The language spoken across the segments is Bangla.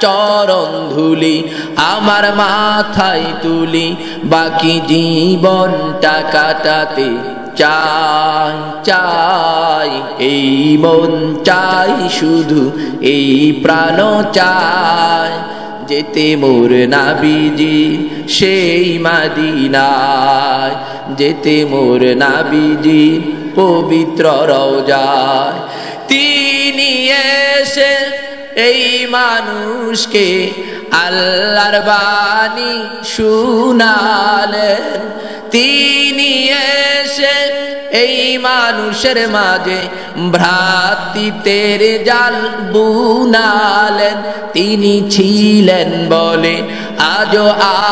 চরণ ধুলি আমার মাথায় তুলি, বাকি জীবনটা কাটাতে চাই চাই, এই মন চাই শুধু, এই প্রাণ চাই যেতে মোর নাবিজি সেই মদিনায়, যেতে মোর নাবিজি পবিত্র রওজায়। তিনি এসে এই মানুষকে আল্লাহর বাণী শুনালেন, তিনি এসে এই মানুষের মাঝে ভ্রাতৃত্বের জাল বুনালেন। তিনি ছিলেন বলে আজও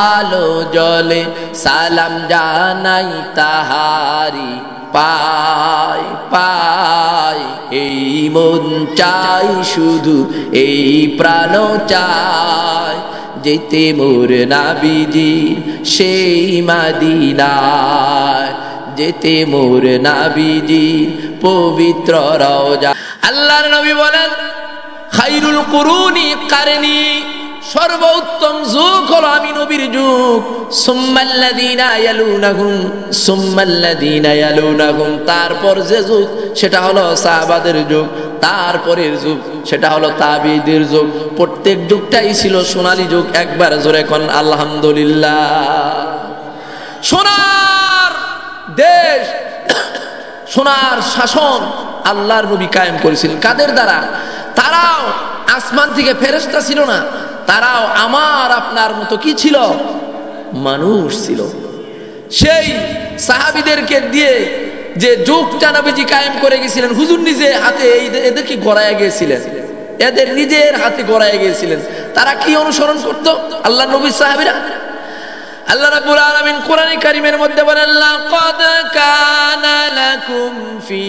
আলো জ্বলে, সালাম জানাই তাহারি পায় পায়, এই মন চাই শুধু, এই প্রাণ চাই যেতে মোর নাবিজি সেই মদিনায়, যেতে মোর নাবিজি পবিত্র রওজা। আল্লাহর নবী বলেন খায়রুল কুরুনি কারনি, সর্বোত্তম যুগ হলো আমি নবীর যুগ। সুম্মাল্লাযীনা ইয়ালুনাহুম সুম্মাল্লাযীনা ইয়ালুনাহুম, তারপর যে যুগ সেটা হলো সাহাবাদের যুগ, তারপরের যুগ সেটা হলো তাবিঈদের যুগ। প্রত্যেক যুগটাই ছিল সোনালী যুগ। একবার জোরে কোন আলহামদুলিল্লাহ। সোনার দেশ, সোনার শাসন আল্লাহর নবী কায়েম করেছিলেন। কাদের দ্বারা? তারাও আসমান থেকে ফেরেশতা ছিল না, তারাও আমার আপনার মতো কি ছিল? মানুষ ছিল। সেই সাহাবীদেরকে দিয়ে যে যুগটা নবীজি কায়েম করে গেছিলেন, হুজুর নিজে হাতে এদেরকে গড়ায় গিয়েছিলেন, এদের নিজের হাতে গড়ায় গিয়েছিলেন। তারা কি অনুসরণ করত? আল্লাহ নবীর সাহাবীরা। আল্লাহ রাব্বুল আলামিন কোরআনে কারীমের মধ্যে বলেন লাকাদ কানা লাকুম ফি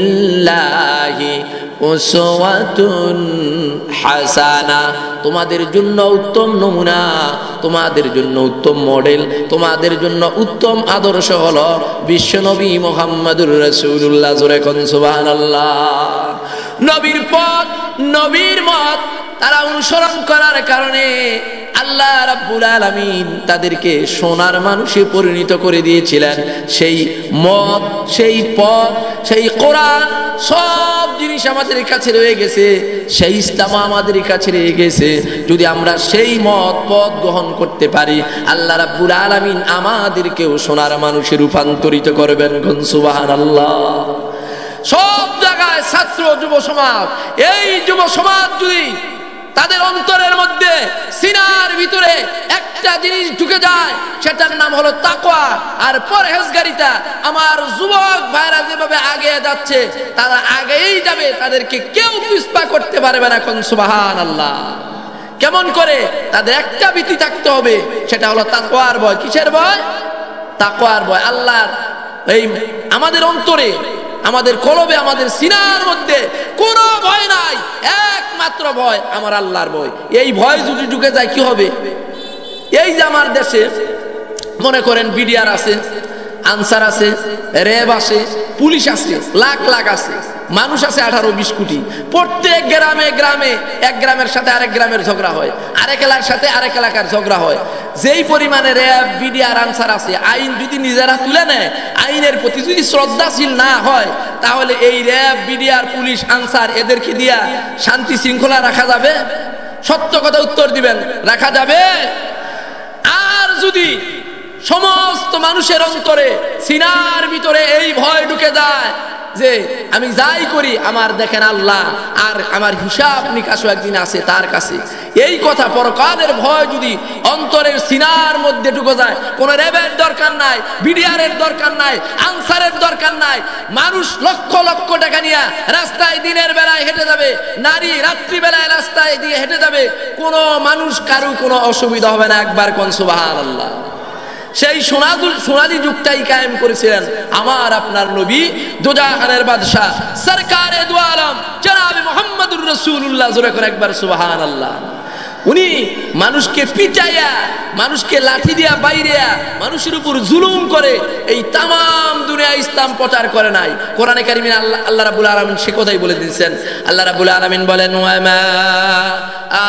রাসূলিল্লাহি উসওয়াতুন হাসানা, তোমাদের জন্য উত্তম নমুনা, তোমাদের জন্য উত্তম মডেল, তোমাদের জন্য উত্তম আদর্শ হলো বিশ্বনবী মুহাম্মদুর রাসূলুল্লাহ। জোরে কোন সুবহানাল্লাহ। নবীর পথ, নবীর মত তারা অনুসরণ করার কারণে আল্লাহ রাব্বুল আলামিন তাদেরকে সোনার মানুষে পরিণত করে দিয়েছিলেন। সেই মত, সেই পথ, সেই কোরআন, সব জিনিস আমাদের কাছে রয়ে গেছে, সেই ইসলাম আমাদের কাছে রয়ে গেছে। যদি আমরা সেই মত পথ গ্রহণ করতে পারি, আল্লাহ রাব্বুল আলামিন আমাদেরকেও সোনার মানুষে রূপান্তরিত করবেন। সুবহানাল্লাহ। সব জায়গায় ছাত্র যুব সমাজ, এই যুব সমাজ যদি তাদের অন্তরের মধ্যে সিনার ভিতরে একটা জিনিস ঢুকে যায়, সেটার নাম হলো তাকওয়া আর পরহেজগারিতা। আমার যুবক ভাইরা যেভাবে আগে যাচ্ছে, তারা আগেই যাবে, তাদেরকে কেউ পিছপা করতে পারবে না। কোন সুবহানাল্লাহ। কেমন করে? তাদের একটা ভীতি থাকতে হবে, সেটা হলো তাকওয়ার ভয়। কিসের ভয়? তাকওয়ার ভয়। আল্লাহর এই আমাদের অন্তরে, আমাদের কলবে, আমাদের সিনার মধ্যে কোনো ভয় নাই, একমাত্র ভয় আমার আল্লাহর ভয়। এই ভয় যদি ঢুকে যায় কি হবে? এই যে আমার দেশে মনে করেন বিডিআর আছে, আনসার আছে, র্যাব আছে, পুলিশ আছে, লাখ লাখ আছে, মানুষ আছে 18-20 কোটি। প্রত্যেক গ্রামে গ্রামে এক গ্রামের সাথে আরেক গ্রামের ঝগড়া হয়, আরেক এলাকার সাথে আরেক এলাকার ঝগড়া হয়। যেই পরিমাণে র্যাব, বিডিআর, আনসার আছে, আইন যদি নিজেরা তুলে নেয়, আইনের প্রতি যদি শ্রদ্ধাশীল না হয়, তাহলে এই র্যাব, বিডিআর, পুলিশ, আনসার এদেরকে দিয়া শান্তি শৃঙ্খলা রাখা যাবে? সত্য কথা উত্তর দিবেন, রাখা যাবে? আর যদি সমস্ত মানুষের অন্তরে, সিনার ভিতরে এই ভয় ঢুকে যায় যে আমি যাই করি আমার দেখেন আল্লাহ, আর আমার হিসাব নিকাশও একদিন আছে তার কাছে, এই কথা, পরকালের ভয় যদি অন্তরের সিনার মধ্যে ঢুকে যায়, কোনো র্যাবের দরকার নাই, বিডিআরের দরকার নাই, আনসারের দরকার নাই। মানুষ লক্ষ লক্ষ টাকা নিয়ে রাস্তায় দিনের বেলায় হেঁটে যাবে, নারী রাত্রিবেলায় রাস্তায় দিয়ে হেঁটে যাবে, কোনো মানুষ কারো কোনো অসুবিধা হবে না। একবার কোন সুবহানাল্লাহ। সেই সোনালী যুগটাই কায়েম করেছিলেন আমার আপনার নবী, দোজাহানের বাদশা, সরকারে দু আলম জনাবে মুহাম্মদুর রাসূলুল্লাহ। জোরে করে একবার সুবহানাল্লাহ। উনি মানুষকে পিটাইয়া, মানুষকে লাঠি দিয়া বাইরিয়া, মানুষের উপর জুলুম করে এই তামাম দুনিয়া ইসলাম প্রচার করে নাই। কোরআনে কারিমে আল্লাহ রাব্বুল আলামিন সে কথাই বলে দিয়েছেন। আল্লাহ রাব্বুল আলামিন বলেন, ওয়া মা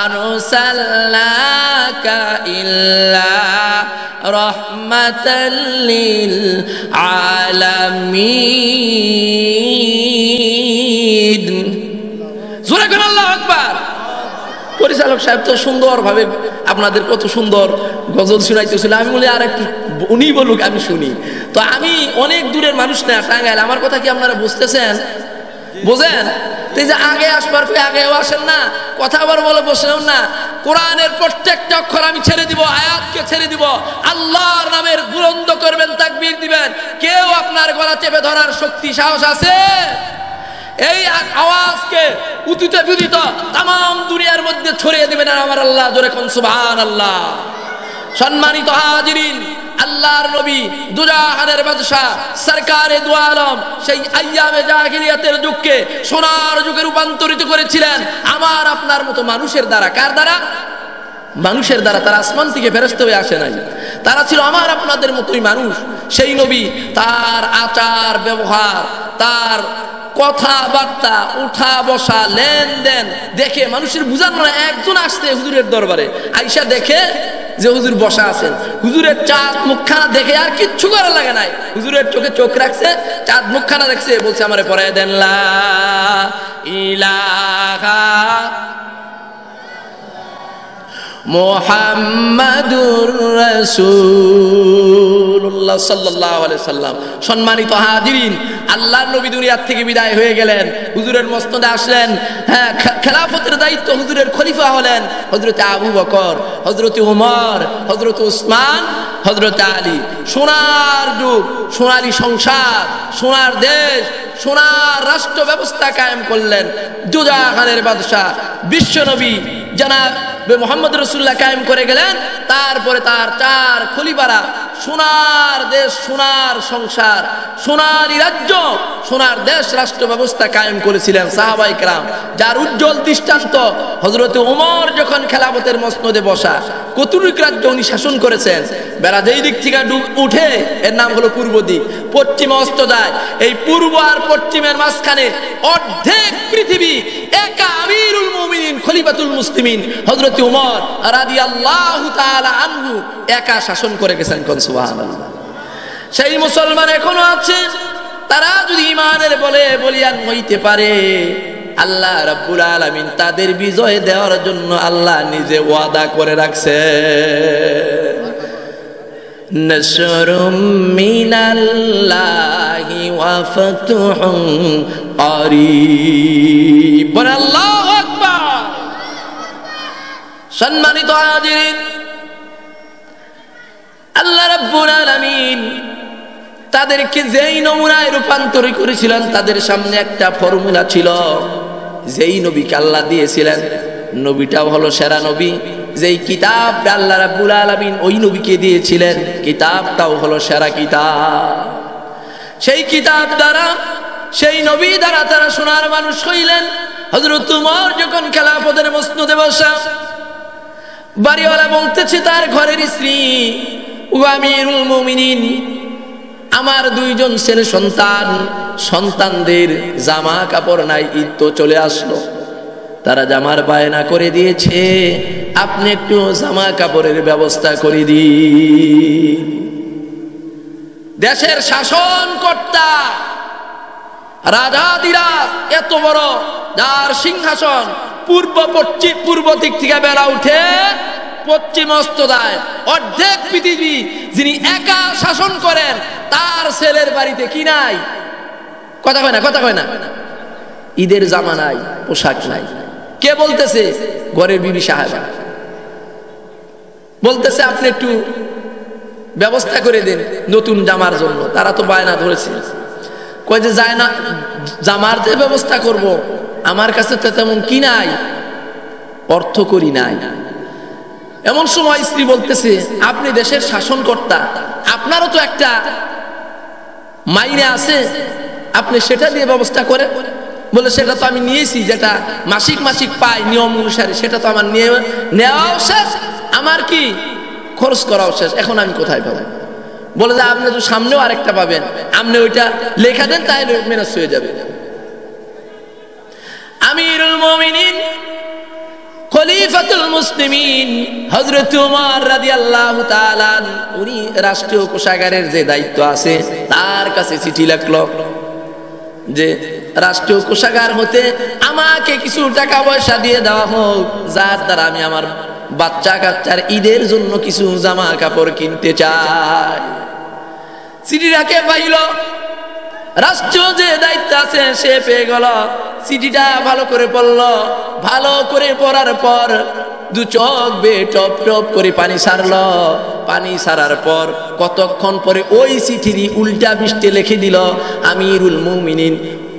আরসালনাকা ইল্লা রাহমাতাল লিল আলামিন। জোরে করে আল্লাহু আকবার। পরিচালক সাহেব তো সুন্দরভাবে আপনাদের কত সুন্দর গজল শুনাইতেছিল, আমি বলি আর একটু উনি বলুক আমি শুনি। তো আমি অনেক দূরের মানুষ না, টাঙ্গাইল, আমার কথা কি আপনারা বুঝতেছেন? বোঝেন? তো এই যে আগে আসবার আগেও আসেন না, কথা আবার বলে বসেও না। কোরআনের প্রত্যেকটা অক্ষর আমি ছেড়ে দিব, আয়াতকে ছেড়ে দিব, আল্লাহর নামের বুলন্দ করবেন, তাকবীর দিবেন। কেউ আপনার গলা চেপে ধরার শক্তি সাহস আছে? এই আওয়াজকে উদিত বিদিত তামাম দুনিয়ার মধ্যে ছড়িয়ে দিবেন আমার আল্লাহ। জোরে কোন সুবহানাল্লাহ। সম্মানিত হাজিরিন, আল্লাহর নবী দুজাহানের বাদশা সরকারে দু আলম সেই আইয়ামে জাহিলিয়াতের যুগকে সোনার যুগে রূপান্তরিত করেছিলেন আমার আপনার মতো মানুষের দ্বারা। কার দ্বারা? মানুষের দ্বারা। তারা আসমান থেকে ফেরেশতা হয়ে আসে নাই, তারা ছিল আমার আপনাদের মতোই মানুষ। সেই নবী তার আচার ব্যবহার, তার কথাবার্তা, উঠা বসা, লেনদেন দেখে মানুষের বুঝানো না। একজন আসছে হুজুরের দরবারে, আইসা দেখে যে হুজুর বসা আছেন, হুজুরের চাঁদ মুখখানা দেখে আর কিচ্ছু করা লাগে নাই, হুজুরের চোখে চোখ রাখছে, চাঁদ মুখখানা দেখছে, বলছে আমারে পড়ায় দেন লা ইলাহা মুহাম্মাদুর রাসূলুল্লাহ সাল্লাল্লাহু আলাইহি সাল্লাম। সম্মানিত হাজিরিন, আল্লাহর নবী দুনিয়ার থেকে বিদায় হয়ে গেলেন, হুজুরের মসনদে আসলেন। হ্যাঁ, খেলাফতের দায়িত্ব হুজুরের খলিফা হলেন হযরতে আবু বকর, হযরতে ওমর, হযরতে উসমান, হযরতে আলী। সোনার যুগ, সোনালী সংসার, সোনার দেশ, সোনার রাষ্ট্র ব্যবস্থা কায়েম করলেন দুজাহানের বাদশা বিশ্বনবী জনাব মুহাম্মদ রাসূলুল্লাহ কায়েম করে গেলেন। তারপরে তার চার খলিফারা সোনার দেশ, সোনার সংসার, সোনালী রাজ্য, সোনার দেশ রাষ্ট্র ব্যবস্থা কায়েম করেছিলেন সাহাবায়ে কেরাম, যার উজ্জ্বল দৃষ্টান্ত হযরতে ওমর যখন খেলাফতের মসনদে বসা। কতটুক রাজ্য উনি শাসন করেছেন? বেলা যেই দিক থেকে উঠে এর নাম হলো পূর্ব দিক, পশ্চিমে অস্ত যায়। এই পূর্ব আর পশ্চিমের মাঝখানে অর্ধেক পৃথিবী একা আমিরুল মুমিনিন খলিফাতুল মুসলিমিন হযরতে ওমর রাদিয়াল্লাহু তাআলা আনহু একা শাসন করে গেছেন। কোন সুবহানাল্লাহ। সেই মুসলমান এখনো আছে, তারা যদি ঈমানের বলে বলিয়ান হইতে পারে, আল্লাহ রাব্বুল আলামিন তাদের বিজয় দেওয়ার জন্য আল্লাহ নিজে ওয়াদা করে রাখছে। নাসরুম মিনাল্লাহি ওয়া ফাতহুন করিব। আল্লাহু আকবার। সম্মানিত হাজিরিন, আল্লাহ রাব্বুল আলামিন তাদেরকে যেই নমুনায় রূপান্তর করেছিলেন, তাদের সামনে একটা ফর্মুলা ছিল। যেই নবীকে আল্লাহ দিয়েছিলেন, নবীটাও হলো সেরা নবী। যেই কিতাবটা আল্লাহ রাব্বুল আলামিন ওই নবীকে দিয়েছিলেন, কিতাবটাও হলো সেরা কিতাব। সেই কিতাব দ্বারা, সেই নবী দ্বারা তারা সোনার মানুষ হইলেন। হযরত ওমর যখন খেলাফতের মসনদে বসা, বাড়িওয়ালা বলতেছে তার ঘরের স্ত্রী, ও আমিরুল মুমিনিন, আমার দুইজন ছেলে সন্তান, সন্তানদের জামা কাপড় নাই, ঈদ তো চলে আসলো, তারা জামার বায়না করে দিয়েছে, আপনি একটু জামা কাপড়ের ব্যবস্থা করে দিন। দেশের শাসনকর্তা রাজাদিরাজ এত বড়, যার সিংহাসন পূর্ব দিক থেকে বেলা উঠে পশ্চিম অস্ত যায়, অর্ধেক পৃথিবী যিনি একা শাসন করেন, তার ছেলের বাড়িতে কি নাই? কথা কয় না, কথা কয় না। ঈদের জামা নাই, পোশাক নাই। কে বলতেছে? ঘরের বিবি সাহেবা বলতেছে আপনি একটু ব্যবস্থা করে দিন নতুন জামার জন্য। তারা তো বায়না ধরেছে, কয় যে যায় না, জামার যে ব্যবস্থা করব, আমার কাছে তো তেমন কি নাই, অর্থ করি নাই। এমন সময় স্ত্রী বলতেছে, আপনি দেশের শাসনকর্তা, আপনারও তো একটা মাইনে আছে, আপনি সেটা দিয়ে ব্যবস্থা করেন। বলে সেটা তো আমি নিয়েছি, যেটা মাসিক মাসিক পাই নিয়ম অনুসারে সেটা তো আমার নেওয়াও শেষ, আমার কি খরচ করাও শেষ, এখন আমি কোথায় পাবো? বলে যে আপনি তো সামনেও আরেকটা পাবেন, আপনি ওইটা লেখা দেন তাহলে মেরাজ হয়ে যাবে। আমিরুল মুমিনিন খলিফাতুল মুসলিমিন হযরত ওমর রাদিয়াল্লাহু তাআলা উনি রাষ্ট্রীয় কোষাগারের যে দায়িত্ব আছে তার কাছে চিঠি লিখলো যে রাষ্ট্রীয় কোষাগার হতে আমাকে কিছু টাকা পয়সা দিয়ে দেওয়া হোক, যার দ্বারা আমি আমার বাচ্চা কাচ্চার ঈদের জন্য কিছু জামা কাপড় কিনতে চাই। চিঠিটাকে পাইল, রাষ্ট্রীয় যে দায়িত্ব আছে সে পেয়ে গেল, চিঠিটা ভালো করে পড়লো, ভালো করে পড়ার পর দু চোখ বেয়ে টপ টপ করে পানি ছাড়লো। পানি ছাড়ার পর কতক্ষণ পরে ওই চিঠিরই উল্টা পৃষ্ঠে লিখে দিল, আমিরুল মুমিনিন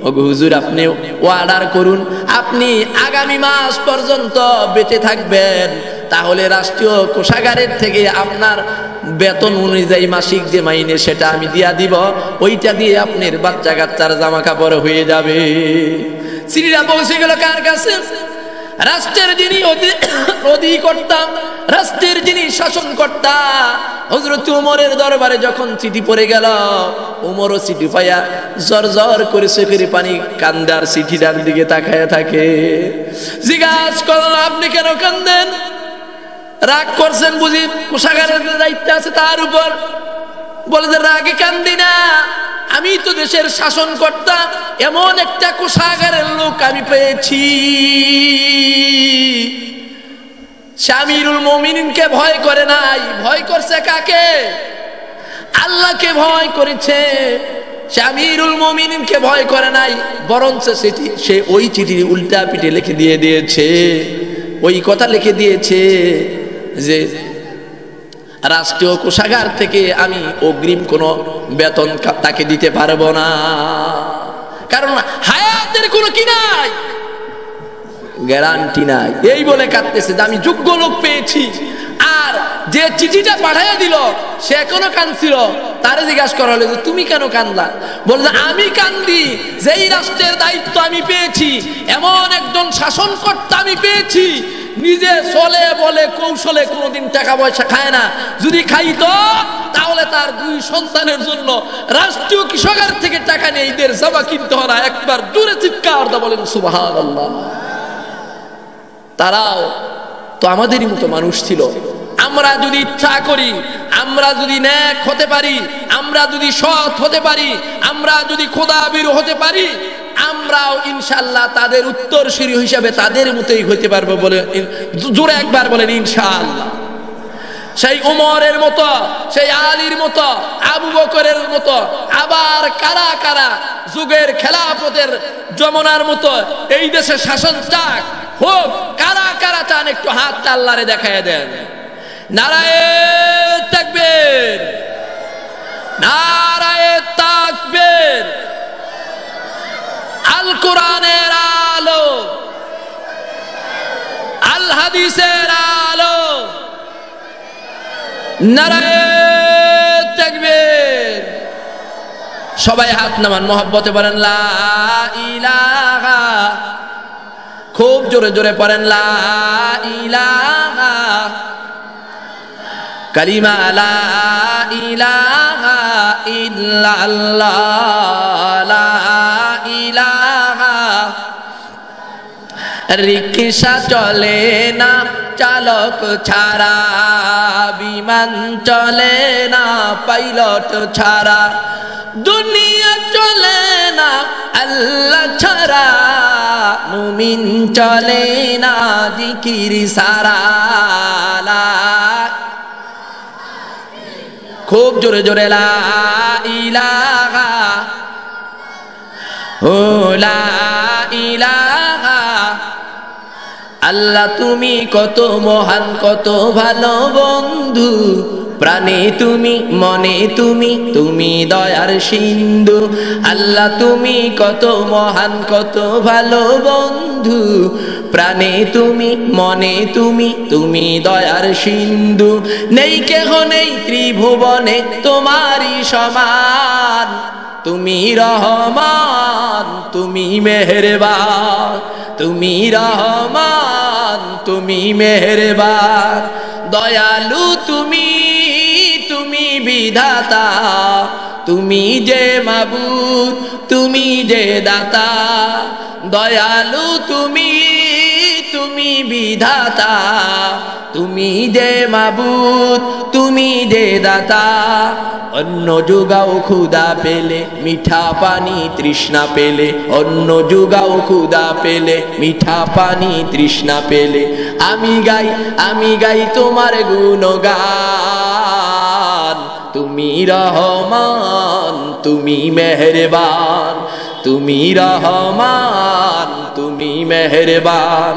ওগো হুজুর আপনি অর্ডার করুন, আপনি আগামী মাস পর্যন্ত বেঁচে থাকবেন, তাহলে রাষ্ট্রীয় কোষাগারের থেকে আপনার বেতন অনুযায়ী মাসিক যে মাইনে সেটা আমি দিয়া দিব, ওইটা দিয়ে আপনার বাচ্চা কাচ্চার জামা কাপড় হয়ে যাবে। চিঠিটা পৌঁছে গেল কার কাছে? রাষ্ট্রের যিনি অধিকর্তা, রাষ্ট্রের যিনি শাসনকর্তা হযরত ওমরের দরবারে যখন চিঠি পড়ে গেল, ওমরও চিঠি পাইয়া জর জর করে চোখের পানি কান্দার চিঠিটার দিকে তাকায় থাকে। জিজ্ঞাসা করল আপনি কেন কান্দেন? রাগ করছেন বুঝি কোষাগারের দায়িত্ব আছে তার উপর? বলে যে রাগে কান্দি না, আমি তো দেশের শাসনকর্তা, এমন একটা কোষাগারের লোক আমি পেয়েছি, আমিরুল মুমিনিনকে ভয় করে নাই, ভয় করছে কাকে? আল্লাহকে ভয় করেছে। আমিরুল মুমিনিনকে ভয় করে নাই, বরঞ্চ সে ওই চিঠি উল্টা পিঠে লিখে দিয়ে দিয়েছে, ওই কথা লিখে দিয়েছে যে রাষ্ট্রীয় কোষাগার থেকে আমি অগ্রিম কোনো বেতন তাকে দিতে পারবো না, কারণ হায়াতের কোনো কি নাই, গ্যারান্টি নাই। এই বলে কাঁদতেছে যে আমি যোগ্য লোক পেয়েছি। আর যে চিঠিটা পাঠাইয়া দিল সে এখনো কাঁদছিল, তারে জিজ্ঞাসা করা হলো যে তুমি কেন কান্দলা? বলে আমি কান্দি যেই রাষ্ট্রের দায়িত্ব আমি পেয়েছি, এমন একজন শাসনকর্তা আমি পেয়েছি, নিজে চলে বলে কৌশলে কোনোদিন টাকা পয়সা খায় না, যদি খাইতো তাহলে তার দুই সন্তানের জন্য রাষ্ট্রীয় কোষাগার থেকে টাকা নিয়ে ঈদের জামা কিনতে হয় না। একবার জোরে চিৎকার দা বলেন সুবহানাল্লাহ। তারাও তো আমাদেরই মতো মানুষ ছিল। আমরা যদি ইচ্ছা করি, আমরা যদি নেক হতে পারি, আমরা যদি সৎ হতে পারি, আমরা যদি খোদাভীরু হতে পারি, আমরাও ইনশাআল্লাহ তাদের উত্তরসূরি হিসাবে তাদের মতোই হতে পারবো। বলে জোরে একবার বলেন ইনশাআল্লাহ। সেই ওমরের মতো, সেই আলীর মতো, আবু বকরের মতো, আবার কারা কারা যুগের খেলাফতের যমুনার মতো এই দেশে শাসন চাক হোক, কারা কারা চান একটু হাতটা আল্লাহরে দেখায় দেন। নারায়ে তাকবীর, নারায়ে তাকবীর। আল কোরআনের আলো, আল হাদিসের আলো, নারায়ে তাকবীর। সবাই হাত নামান, মহব্বতে বলেন লা ইলাহা, খুব জোরে জোরে পড়েন লা ইলাহা, কালিমা লা ইলাহা ইল্লাল্লাহ, লা ইলাহা। রিকশা চলে না চালক ছাড়া, বিমান চলে না পাইলট ছাড়া, দুনিয়া চলে না আল্লাহ ছাড়া, মুমিন চলে না জিকির সারা। খুব জোরে জোরে লা ইলাহা, ও লা ইলাহা। আল্লাহ তুমি কত মহান, কত ভালো বন্ধু, প্রাণে তুমি, মনে তুমি, তুমি দয়ার সিন্ধু। আল্লাহ তুমি কত মহান, কত ভালো বন্ধু, প্রাণে তুমি, মনে তুমি, তুমি দয়ার সিন্ধু। নেই কেহ নেই ত্রিভুবনে তোমারই সমান, তুমি রহমান, তুমি মেহেরবান, তুমি রহমান, তুমি মেহেরবান, দয়ালু তুমি, তুমি বিধাতা, তুমি যে মাবুদ, তুমি যে দাতা, দয়ালু তুমি, তুমি বিধাতা, তুমি যে মাবুদ, তুমি যে দাতা, অন্য যুগাও ক্ষুধা পেলে, মিঠা পানি তৃষ্ণা পেলে, অন্য যুগাও ক্ষুধা পেলে, মিঠা পানি তৃষ্ণা পেলে, আমি গাই তোমার গুণগান, তুমি রহমান, তুমি মেহেরবান, তুমি রহমান, তুমি মেহেরবান,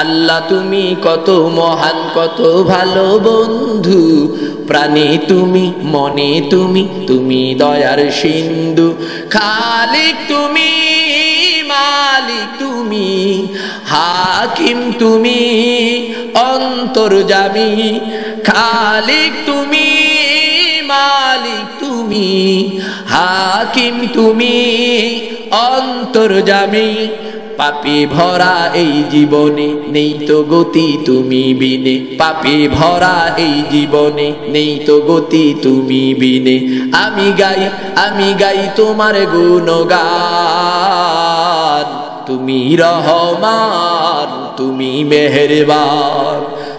আল্লাহ তুমি কত মহান, কত ভালো বন্ধু, প্রাণে তুমি, মনে তুমি, তুমি দয়ার সিন্ধু, খালিক তুমি, মালিক তুমি, হাকিম তুমি, অন্তর্যামী, খালিক তুমি, মালিক তুমি, হাকিম তুমি, অন্তর্যামী, পাপে ভরা এই জীবনে নেই তো গতি তুমি বিনে, পাপে ভরা এই জীবনে নেই তো গতি তুমি বিনে, আমি গাই তোমার গুণগান, তুমি রহমান, তুমি মেহেরবান,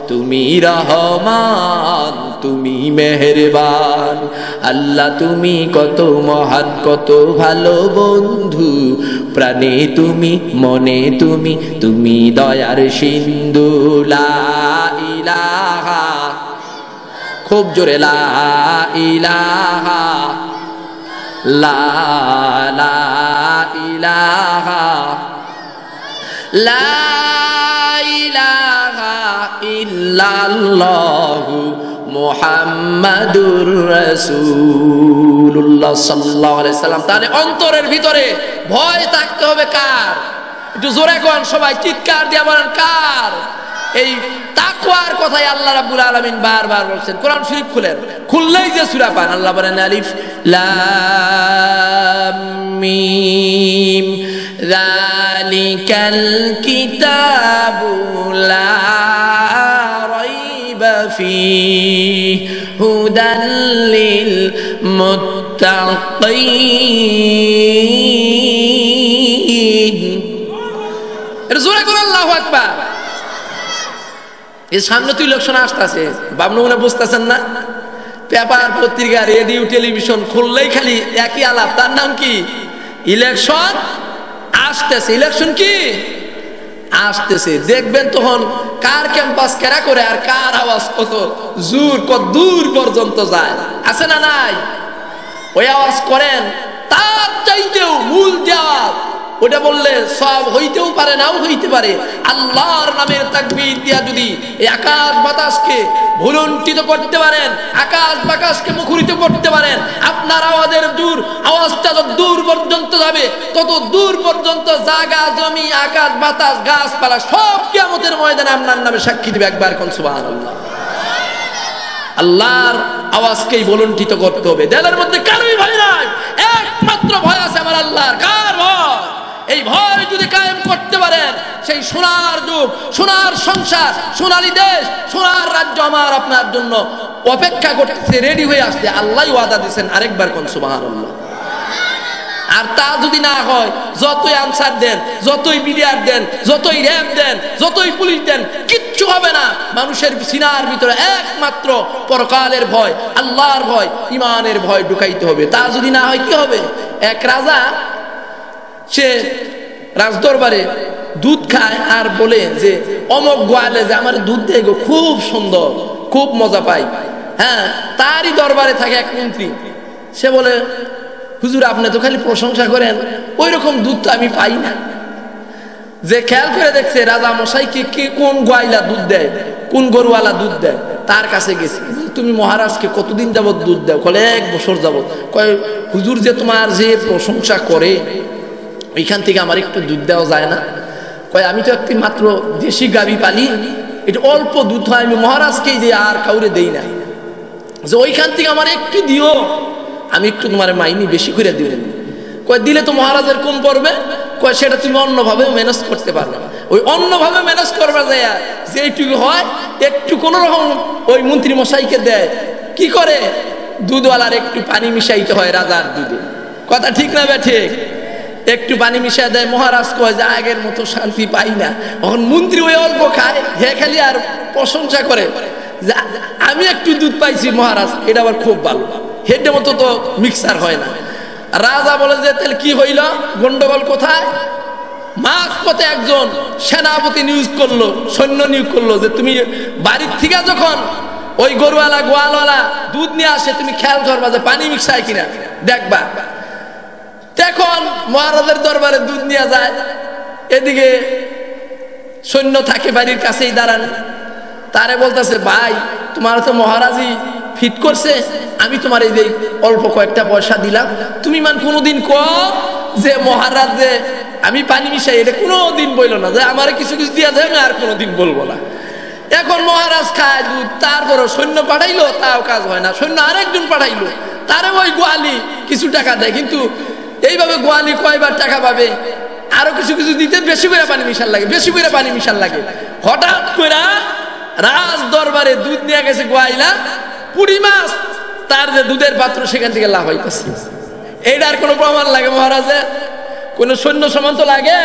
তুমি রহমান, তুমি মেহেরবান, আল্লাহ তুমি কত মহান, কত ভালো বন্ধু, প্রাণে তুমি, মনে তুমি, তুমি দয়ার সিন্ধু, লা ইলাহা, খুব জোরে লা ইলাহা, লা ইলাহা, লা ইলাহা ইল্লাল্লাহু মুহাম্মাদুর রাসূলুল্লাহ সাল্লাল্লাহু আলাইহি সাল্লাম। তাহলে অন্তরের ভিতরে ভয় থাকতে হবে কার? একটু জোরে কোন সবাই, চিৎকার দিয়ে বলেন কার? এই তাকওয়ার কথাই আল্লাহ রাব্বুল আলামিন বারবার বলছেন। কোরআন শরীফ খুললেই যে সূরা পান, আল্লাহ বলেন আলিফ লাম মিম যালিকাল কিতাবু লা রাইবা ফীহি হুদাল লিল মুত্তাকিন। এর জোরে কোন আল্লাহু আকবার। এই সামনে তো ইলেকশন আসতেছে, বাবনু মনে বুঝতেছেন না? পেপার, পত্রিকা, রেডিও, টেলিভিশন খুললেই খালি একই আলাপ, তার নাম কি? ইলেকশন আসতেছে। ইলেকশন কি আসতেছে, দেখবেন তখন কার ক্যাম্পাস কেরা করে আর কার আওয়াজ কত জোর, কত দূর পর্যন্ত যায়, আছে না নাই? ওই আওয়াজ করেন, তার চাইতেও মূল দেওয়াল ওটা বললে সব হইতেও পারে, নাও হইতে পারে। আল্লাহর নামের তাকবীর দিয়া যদি এই আকাশ বাতাসকে ভুলুণ্ঠিত করতে পারেন, আকাশ বাতাসকে মুখরিত করতে পারেন, আপনার আওয়াজটা যত দূর পর্যন্ত যাবে, তত দূর পর্যন্ত জায়গা জমি, আকাশ বাতাস, গাছপালা সব কিয়ামতের ময়দানে আপনার নামে সাক্ষী দিবে। একবার কোন সুবহানাল্লাহ। আল্লাহর আওয়াজকেই ভুলুণ্ঠিত করতে হবে। দেলের মধ্যে কারোই ভয় নাই, একমাত্র ভয় আছে আমার আল্লাহর। কার ভয়? এই ভয় যদি কায়েম করতে পারেন, সেই সোনার যুগ, সোনার সংসার, সোনালী দেশ, সোনার রাজ্য আমার আপনার জন্য অপেক্ষা করতেছে, রেডি হয়ে আসছে। আল্লাহই ওয়াদা দিয়েছেন। আরেকবার কোন সুবহানাল্লাহ। আর তা যদি না হয়, যতই আনসার দেন, যতই বিডিআর দেন, যতই র্যাব দেন, যতই পুলিশ দেন, কিচ্ছু হবে না। মানুষের সিনার ভিতরে একমাত্র পরকালের ভয়, আল্লাহর ভয়, ইমানের ভয় ঢুকাইতে হবে। তা যদি না হয় কি হবে? এক রাজা, সে রাজদরবারে দুধ খায় আর বলে যে অমক গোয়ালে যে আমার দুধ দেয় গো, খুব সুন্দর, খুব মজা পাই। হ্যাঁ, তারই দরবারে থাকে এক মন্ত্রী। সে বলে, হুজুর আপনি তো খালি প্রশংসা করেন, ওই রকম দুধ তো আমি পাই না। যে খেয়াল করে দেখছে রাজা মশাইকে কে কোন গোয়াইলা দুধ দেয়, কোন গরুওয়ালা দুধ দেয়, তার কাছে গেছে। তুমি মহারাজকে কতদিন যাবত দুধ দাও? বলে 1 বছর যাবত। কয় হুজুর যে তোমার যে প্রশংসা করে, ওইখান থেকে আমার একটু দুধ দেওয়া যায় না? কয় আমি তো একটি মাত্র দেশি গাভী পালি, এটা অল্প দুধ হয়, আমি মহারাজকেই যে আর কাউরে দেই না। যে ওইখান থেকে আমার একটু দিও, আমি একটু তোমার মাইনি বেশি করে দিব। কয় দিলে তো মহারাজের কম পড়বে, কয় সেটা তুমি অন্যভাবে ম্যানেজ করতে পারবে না। ওই অন্যভাবে ম্যানেজ করবে যায় যেইটুকু হয় একটু কোনো রকম ওই মন্ত্রী মশাইকে দেয়, কি করে দুধওয়ালার একটু পানি মিশাইতে হয় রাজার দুধে, কথা ঠিক না বে ঠিক? একটু পানি মিশাই দেয়, মহারাজ কয় যে আগের মতো শান্তি পাই না। এখন মন্ত্রী ওই অল্প খায়, হে খালি আর প্রশংসা করে যে আমি একটু দুধ পাইছি মহারাজ, এটা আবার খুব ভালো, হেডের মতো তো মিক্সার হয় না। রাজা বলে যে তাহলে কি হইল, গন্ডগোল কোথায়? মাঝপথে একজন সেনাপতি নিয়োগ করলো, সৈন্য নিয়োগ করলো যে তুমি বাড়ির থেকে যখন ওই গরুওয়ালা গোয়ালওয়ালা দুধ নিয়ে আসে তুমি খেয়াল করবা যে পানি মিক্সায় কিনা দেখবা। তখন মহারাজের দরবারে দুধ নিয়ে যায়, এদিকে সৈন্য থাকে বাড়ির কাছেই দাঁড়ানো, তারে বলতেছে ভাই তোমার তো মহারাজই ফিট করছে, আমি তোমার এই যে অল্প কয়েকটা পয়সা দিলাম, তুমি মান কোনোদিন যে মহারাজ যে আমি পানি মিশাই, এটা কোনোদিন বললো না যে আমার কিছু কিছু দিয়া যায়, আমি আর কোনোদিন বলবো না। এখন মহারাজ খায় দুধ, তারপর সৈন্য পাঠাইলো, তাও কাজ হয় না, সৈন্য আরেকজন পাঠাইলো, তারে ওই গোয়ালি কিছু টাকা দেয়, কিন্তু এইভাবে গোয়ালি কয়বার টাকা পাবে, আরো কিছু কিছু দিতে বেশি করে পানি মিশাল লাগে, বেশি করে পানি মিশাল লাগে। হঠাৎ করে রাজ দরবারে দুধ নিয়ে গেছে গোয়াইলা, পুঁটি মাছ তার যে দুধের পাত্র সেখান থেকে লাভ হইতেছে। এইটার কোনো প্রমাণ লাগে মহারাজের? কোন সৈন্য সমান্ত লাগে?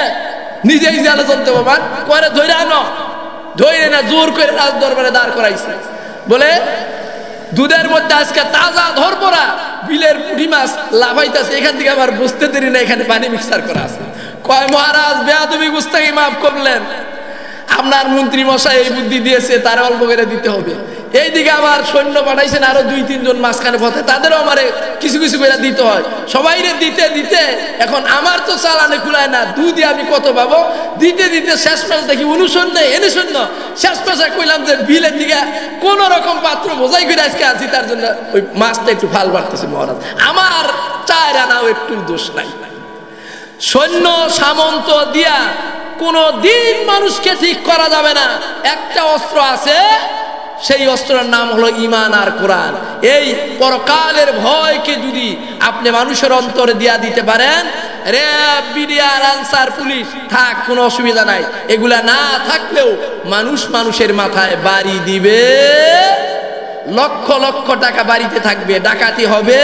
নিজেই জালে চলতে বাবা করে ধরে আনো, ধরে না জোর করে রাজ দরবারে দাঁড় করাইছে, বলে দুধের মধ্যে আজকে তাজা ধরপরা বিলের পুঁটি মাছ লাফাইতেছে, এখান থেকে আবার বুঝতে দেরি না এখানে পানি মিক্সার করা আছে। কয় মহারাজ বেয়াদবি গুস্তাখি মাফ করলেন, আপনার মন্ত্রী মশাই এই বুদ্ধি দিয়েছে, তার অল্প করে দিতে হবে। এইদিকে আবার সৈন্য পাঠাইছেন আরো 2-3 জন মাঝখানে পথে, তাদেরও আমারে কিছু কিছু করে দিতে হয়, সবাইরে দিতে দিতে এখন আমার তো চালানে খুলায় না, দুধে আমি কত পাবো, দিতে দিতে শেষ মাস দেখি অনুসন্ধ্যে এনে শূন্য, শেষ মাসে কইলাম যে বিলের দিকে কোন রকম পাত্র বোঝাই করে আজকে আছি, তার জন্য ওই মাছটা একটু ভাল বাড়তেছে মহারাজ, আমার চায়ের আনাও একটু দোষ নাই। সৈন্য সামন্ত দিয়া কোন দিন মানুষকে ঠিক করা যাবে না। একটা অস্ত্র আছে, সেই অস্ত্রের নাম হলো ঈমান আর কোরআন। এই পরকালের ভয়কে যদি আপনি মানুষের অন্তরে দিয়া দিতে পারেন, র্যাব, বিডিআর, আনসার, পুলিশ থাক, কোনো অসুবিধা নাই। এগুলা না থাকলেও মানুষ মানুষের মাথায় বাড়ি দিবে, লক্ষ লক্ষ টাকা বাড়িতে থাকবে, ডাকাতি হবে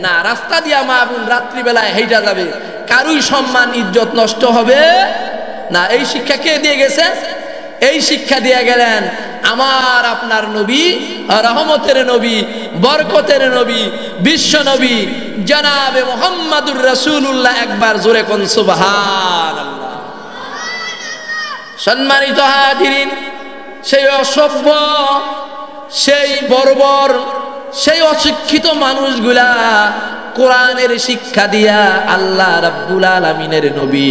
না, রাস্তা দিয়া মা বোন রাত্রিবেলায় হেঁটে যাবে, কারুই সম্মান ইজ্জত নষ্ট হবে না। এই শিক্ষা কে দিয়ে গেছে? এই শিক্ষা দিয়ে গেলেন আমার আপনার নবী, রহমতের নবী, বরকতের নবী, বিশ্ব নবী জনাবে মুহাম্মাদুর রাসূলুল্লাহ। একবার জোরে কোন সুবহানাল্লাহ। সম্মানিত হাজিরিন, সেই অসভ্য, সেই বর্বর, সেই অশিক্ষিত মানুষগুলা কোরআনের শিক্ষা দিয়া আল্লাহ রাব্বুল আলামিনের নবী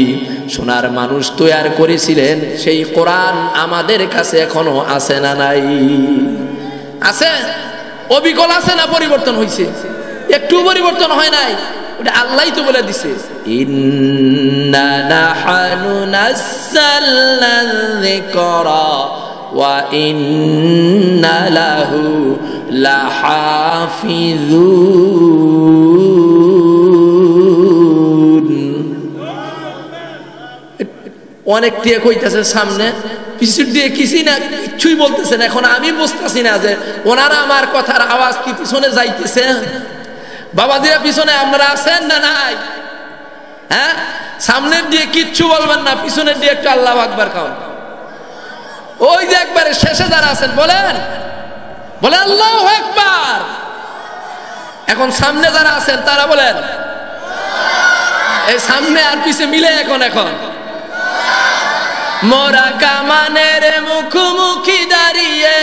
সোনার মানুষ তৈরি করেছিলেন। সেই কোরআন আমাদের কাছে এখনো আছে না নাই? আছে? অবিকল আছে না পরিবর্তন হয়েছে? একটু পরিবর্তন হয় নাই, ওটা আল্লাহই তো বলে দিছে, ইন্না নাহনু নাযালনা যিকরা ওয়া ইন্না লাহু লাহাফিজুন। অনেক দিয়ে কইতেছে সামনে, পিছন দিয়ে কিছুই না, কিছুই বলতেছেন। এখন আমি বুঝতেছি না যে ওনারা আমার কথার আওয়াজ কি পিছনে যাইতেছে। বাবাজিরা পিছনে আপনারা আছেন না নাই? হ্যাঁ, সামনের দিয়ে কিচ্ছু বলবেন না, পিছনের দিয়ে একটু আল্লাহু আকবার খাও। ওই যে একবারে শেষে যারা আছেন বলেন, বলে আল্লাহু আকবার। এখন সামনে যারা আছেন তারা বলেন, এই সামনে আর পিছে মিলে এখন মোরা কামানের মুখোমুখি দাঁড়িয়ে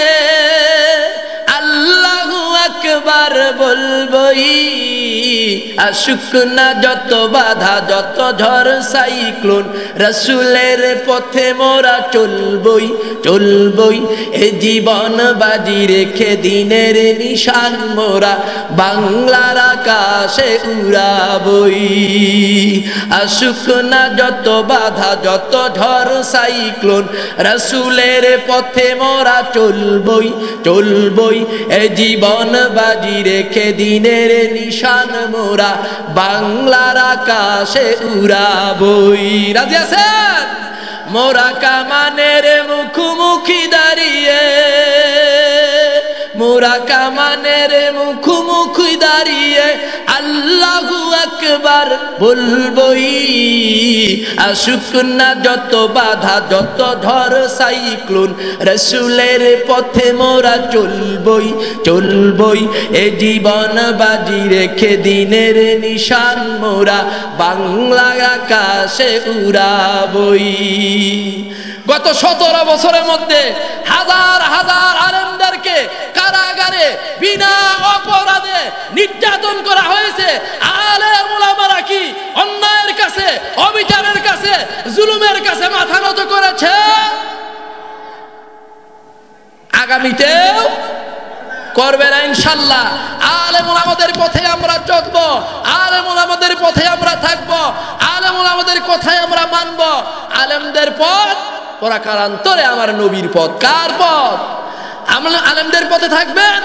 আল্লাহু আকবার বলবই, আসুক না যত বাধা, যত ঝড় সাইক্লোন, রাসূলের পথে মোরা চলবই, চলবই এ জীবন বাজি রেখে দিনের নিশান মোরা বাংলার আকাশে উড়াবই। আসুক না যত বাধা যত ঝড় সাইক্লোন রাসূলের পথে মোরা চলবই চলবই এ জীবন বাজি রেখে দিনের নিশান মোরা বাংলার আকাশে উড়াবই। রাজি আছেন? মোরা কামানের মুখোমুখি দাঁড়িয়ে, মোরা কামানের মুখোমুখি দাঁড়িয়ে আল্লাহু আকবার বলবই। আসুক না যত বাধা যত ঝড় সাইক্লোন রাসূলের পথে মোরা চলবই চলবই এ জীবন বাজি রেখে দিনের নিশান মোরা বাংলার আকাশে উড়াবই। গত 17 বছরের মধ্যে হাজার হাজার আলেমদেরকে কারাগারে বিনা অপরাধে নির্যাতন করা হয়েছে। আলেম উলামারা কি অন্যায়ের কাছে, অবিচারের কাছে, জুলুমের কাছে মাথা নত করেছে? আগামীতেও করবে না ইনশাআল্লাহ। আলেম উলামাদের পথে আমরা চলবো, আলেম উলামাদের পথে আমরা থাকবো, আলেম উলামাদের কথাই আমরা মানবো। আলেমদের পথ পরাকারান্তরে আমার নবীর পথ। কার পথ? আলেমদের পথে থাকবেন,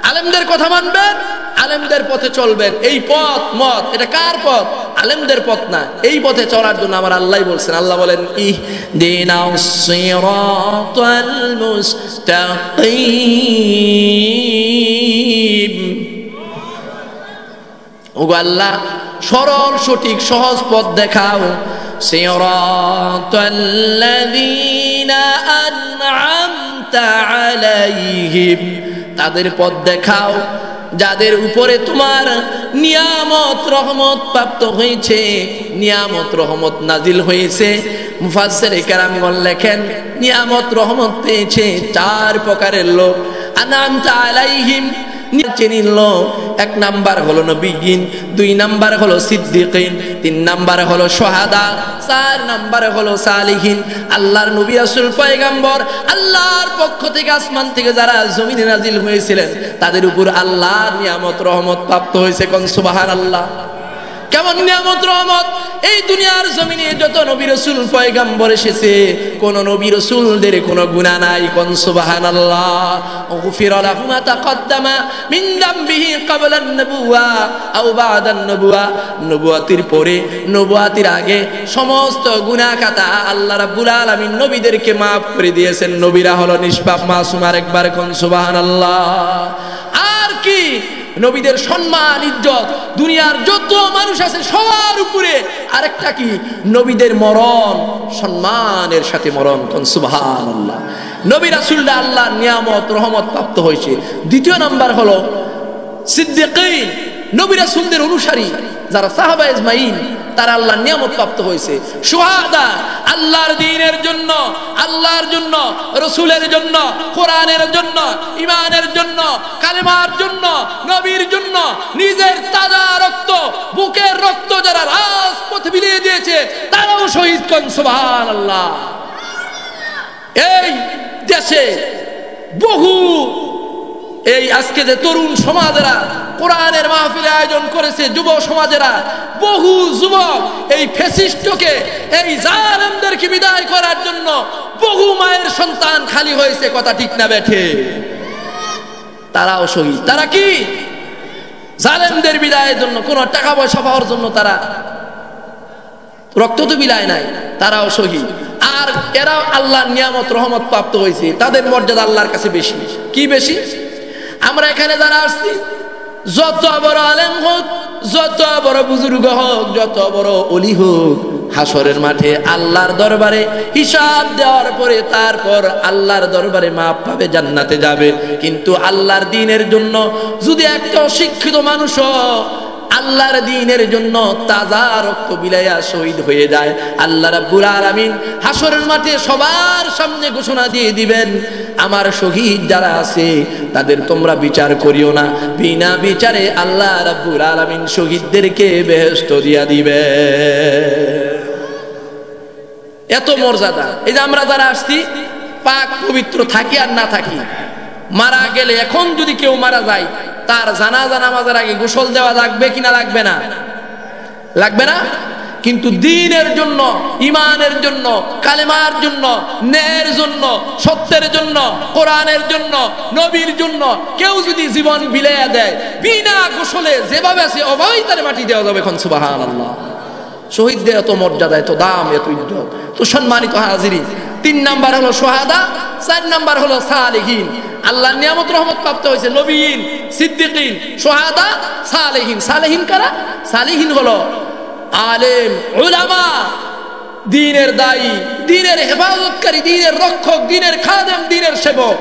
আলেমদের কথা মানবেন, আলেমদের পথে চলবেন। এই পথ মত এটা কার পথ? আলেমদের পথ না। এই পথে চলার জন্য আমার আল্লাহ বলছেন, আল্লাহ বলেন ইহদিনাস সিরাতাল মুস্তাকিম। ওগো আল্লাহ, সরল সঠিক সহজ পথ দেখাও। সিরাতাল্লাযীনা আন'আমতা আলাইহিম, তাদের পথ দেখাও যাদের উপরে তোমার নিয়ামত রহমত প্রাপ্ত হয়েছে, নিয়ামত রহমত নাজিল হয়েছে। মুফাসসিরে কেরামগণ লেখেন নিয়ামত রহমত পেয়েছে 4 প্রকারের লোক। আন'আমতা আলাইহিম চিনিল, 1 নাম্বার হলো নবীয়িন, 2 নাম্বার হলো সিদ্দিকিন, 3 নাম্বার হলো শুহাদা, 4 নাম্বার হলো সালিহিন। আল্লাহর নবী রাসূল পয়গম্বর আল্লাহর পক্ষ থেকে আসমান থেকে যারা জমিনে নাজিল হয়েছিলেন তাদের উপর আল্লাহর নিয়ামত রহমত প্রাপ্ত হয়েছে। কোন সুবহানাল্লাহ। কেমন নিয়ামত রহমত? এই দুনিয়ার জমিনে যত নবী রাসূল পয়গম্বর এসেছে কোন নবী রাসূলদের কোনো গুনাহ নাই। কোন সুবহানাল্লাহ। গুফিরা লাহু মা তাকদ্দামা মিন যামবিহি ক্বাবলা আন-নবুওয়া আও বা'দা আন-নবুওয়া, নবুয়াতির পরে নবুয়াতির আগে সমস্ত গুনাহ খাতা আল্লাহ রাব্বুল আলামিন নবীদেরকে maaf করে দিয়েছেন। নবীরা হলো নিষ্পাপ মাসুম। আরেকবার কোন সুবহানাল্লাহ। আর কি নবীদের সম্মান ইজ্জত দুনিয়ার যত মানুষ আছে সবার উপরে। আরেকটা কি নবীদের মরণ সম্মানের সাথে মরণ। কোন সুবহানাল্লাহ। নবী রাসূলরা আল্লাহর নিয়ামত রহমত প্রাপ্ত হয়েছে। দ্বিতীয় নাম্বার হলো সিদ্দিকিন, নবী রাসূলদের অনুসারী যারা সাহাবা ইজমাইন, তারা আল্লাহর নিয়ামত প্রাপ্ত হয়েছে। শুহাদা, আল্লাহর দ্বীনের জন্য, আল্লাহর জন্য, রাসূলের জন্য, কোরআনের জন্য, ঈমানের জন্য, কালেমার জন্য, নবীর জন্য নিজের তাজা রক্ত, বুকের রক্ত যারা রাজপথে বিলিয়ে দিয়েছে তারাও শহীদ। কোন সুবহানাল্লাহ। এই দেশে বহু এই আজকে যে তরুণ সমাজেরা কোরআনের মাহফিল আয়োজন করেছে, যুব সমাজেরা, বহু যুবক এই ফ্যাসিস্টকে, এই জালেমদেরকে বিদায় করার জন্য বহু মায়ের সন্তান খালি হয়েছে। কথা ঠিক না বেঠে? তারাও শহীদ। তারা কি জালেমদের বিদায়ের জন্য কোন টাকা পয়সা পাওয়ার জন্য তারা রক্ত তো বিলায় নাই, তারাও শহীদ। আর এরা আল্লাহর নিয়ামত রহমত প্রাপ্ত হয়েছে, তাদের মর্যাদা আল্লাহর কাছে বেশি। কি বেশি? আমরা এখানে যারা আসছি, যত বড় আলেম হোক, যত বড় বুজুর্গ হোক, যত বড় ওলি হোক, হাসরের মাঠে আল্লাহর দরবারে হিসাব দেওয়ার পরে তারপর আল্লাহর দরবারে মাপ পাবে, জান্নাতে যাবে। কিন্তু আল্লাহর দ্বীনের জন্য যদি একটা অশিক্ষিত মানুষও আল্লাহর দ্বীনের জন্য তাজা রক্ত বিলাইয়া শহীদ হয়ে যায়, আল্লাহ রাব্বুল আলামিন হাসরের মাঠে সবার সামনে ঘোষণা দিয়ে দিবেন, আমার শহীদ যারা আছে তাদের তোমরা বিচার করিও না, বিনা বিচারে আল্লাহ রাব্বুল আলামিন শহীদদেরকে বেহেশত দিয়া দিবে। এত মর্যাদা। এই যে আমরা যারা আসছি পাক পবিত্র থাকি আর না থাকি, মারা গেলে এখন যদি কেউ মারা যায় তার জানাজা নামাজের আগে গোসল দেওয়া লাগবে কিনা লাগবে না? লাগবে না? কিন্তু দ্বীনের জন্য, ঈমানের জন্য, কালেমার জন্য, ন্যায়ের জন্য, সত্যের জন্য, কোরআনের জন্য, নবীর জন্য কেউ যদি জীবন বিলিয়ে দেয় বিনা গোসলে যেভাবে আছে ওভাবেই তার মাটি দেওয়া যাবে। এখন সুবহানাল্লাহ। শহীদদের এত মর্যাদা, এত দাম, এত ইজ্জত। তো সম্মানিত হাজিরিন, 3 নাম্বার হলো শাহাদা, 4 নাম্বার হলো সালেহীন। আল্লাহর নিয়ামত রহমত প্রাপ্ত হয়েছে নবীন, সিদ্দিকিন, শাহাদা, সালেহীন। সালেহীন কারা? সালেহীন হলো আলেম, উলামা, দ্বীনের দায়ী, দ্বীনের হেফাজতকারী, দ্বীনের রক্ষক, দ্বীনের খাদেম, দ্বীনের সেবক।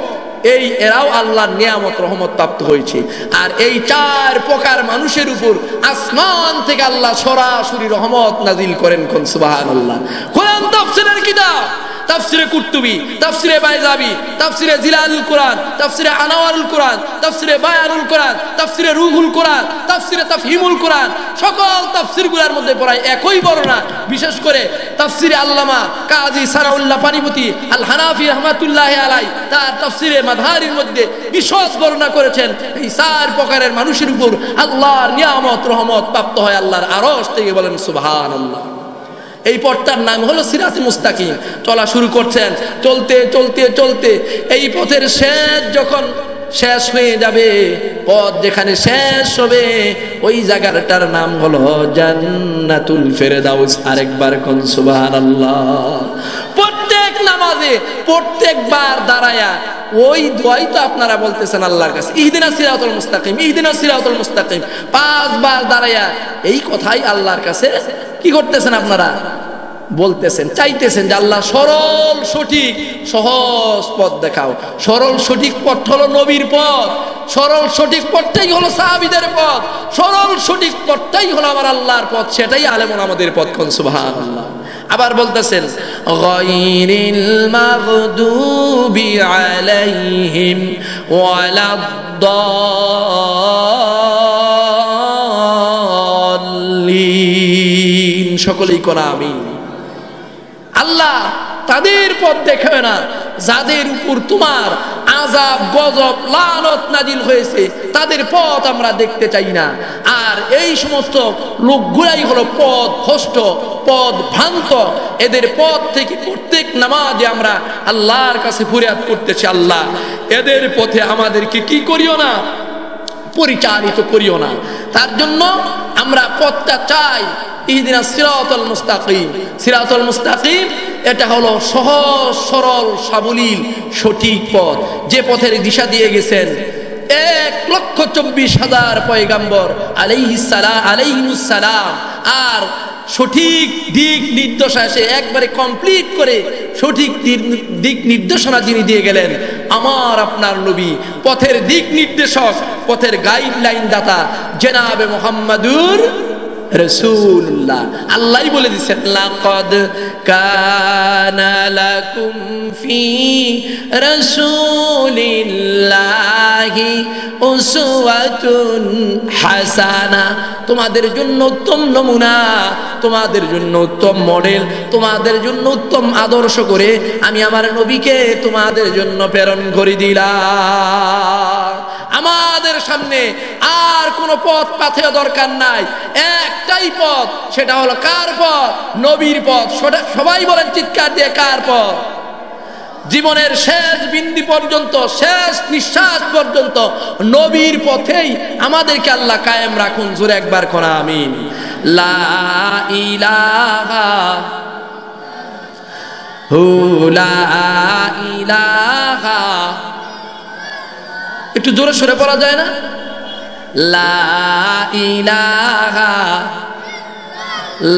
এই এরাও আল্লাহর নিয়ামত রহমত প্রাপ্ত হয়েছে। আর এই 4 প্রকার মানুষের উপর আসমান থেকে আল্লাহ সরাসরি রহমত নাজিল করেন। কোন সুবহানাল্লাহ। কোরআন তাফসীরের কিতাব, তাফসীরে কুরতুবী, তাফসীরে বাইজাবি, তাফসীরে জিলালুল কোরআন, তাফসীরে আনওয়ারুল কোরআন, তাফসীরে বায়ানুল কোরআন, তাফসীরে রুহুল কোরআন, তাফসীরে তাফহিমুল কোরআন, সকল তাফসীরগুলোর মধ্যে প্রায় একই বর্ণনা। বিশেষ করে তাফসীরে আল্লামা কাজী সানাউল্লাহ পানিপতি আল হানাফি রাহমাতুল্লাহি আলাইহি তার তাফসীরে মাযহারির মধ্যে বিশদ বর্ণনা করেছেন এই 4 প্রকারের মানুষের উপর আল্লাহর নিয়ামত রহমত প্রাপ্ত হয় আল্লাহর আরশ থেকে। বলেন সুবহানাল্লাহ। এই পথটার নাম হলো সিরাতে মুস্তাকিম। চলা শুরু করছেন, চলতে চলতে চলতে এই পথের শেষ যখন শেষ হয়ে যাবে, পথ যেখানে শেষ হবে ওই জায়গাটার নাম হলো জান্নাতুল ফেরদাউস। আরেকবার কোন সুবহানাল্লাহ। প্রত্যেক নামাজে প্রত্যেকবার দাঁড়ায়া ওই দোয়াই তো আপনারা বলতেছেন আল্লাহর কাছে, ইহদিনাস সিরাতাল মুস্তাকিম, ইহদিনাস সিরাতাল মুস্তাকিম। 5 বার দাঁড়ায়া এই কথাই আল্লাহর কাছে কি করতেছেন? আপনারা বলতেছেন, চাইতেছেন যে আল্লাহ সরল সঠিক সহজ পথ দেখাও। সরল সঠিক পথ হলো নবীর পথ, সরল সঠিক পথটাই হলো সাহাবীদের পথ, সরল সঠিক পথটাই হলো আমার আল্লাহর পথ, সেটাই আলেমুল আমাদের পথ। কোন সুবহানাল্লাহ। আবার বলতেছেন গায়রিল মাগদুবি আলাইহিম ওয়ালাদ-দাল্লিন। সকলেই কোনা আমিন। আল্লাহ তাদের পথ দেখাবে না যাদের উপর তোমার আযাব, গজব, লানত নাজিল হয়েছে, তাদের পথ আমরা দেখতে চাই না। আর এই সমস্ত লোকগুলাই হলো পথ ভ্রষ্ট, পথ ভ্রান্ত। এদের পথ থেকে প্রত্যেক নামাজে আমরা আল্লাহর কাছে ফরিয়াদ করতেছি, আল্লাহ এদের পথে আমাদেরকে কি করিও না, পরিচালিত করিও না। তার জন্য আমরা পথটা চাই ইহদিনাস সিরাতাল মুস্তাকিম। সিরাতাল মুস্তাকিম এটা হলো সহজ সরল সাবলীল সঠিক পথ, যে পথের দিশা দিয়ে গেছেন 1,24,000 পয়গাম্বর আলাইহিmus সালাম। আর সঠিক দিক নির্দেশনা এসে একবারে কমপ্লিট করে সঠিক দিক নির্দেশনা যিনি দিয়ে গেলেন আমার আপনার নবী, পথের দিক নির্দেশক, পথের গাইডলাইন দাতা জনাবে মুহাম্মাদুর রাসূলুল্লাহ। আল্লাহই বলে দিয়েছেন লাকাদ কানা লাকুম ফি রাসূলিল্লাহি উসওয়াতুন হাসানা। তোমাদের জন্য উত্তম নমুনা, তোমাদের জন্য উত্তম মডেল, তোমাদের জন্য উত্তম আদর্শ করে আমি আমার নবীকে তোমাদের জন্য প্রেরণ করে দিলাম। আমাদের সামনে আর কোনো পথ পাথেয় দরকার নাই, একটাই পথ, সেটা হলো কার পথ? নবীর পথ। সবাই বলেন চিৎকার দিয়ে, কার পথ? জীবনের শেষ বিন্দু পর্যন্ত, শেষ নিঃশ্বাস পর্যন্ত নবীর পথেই আমাদেরকে আল্লাহ কায়েম রাখুন। জোরে একবার কোন আমিন। লা ইলাহা লা ইলাহা, একটু জোরে সরে পড়া যায় না? লা ইলাহা,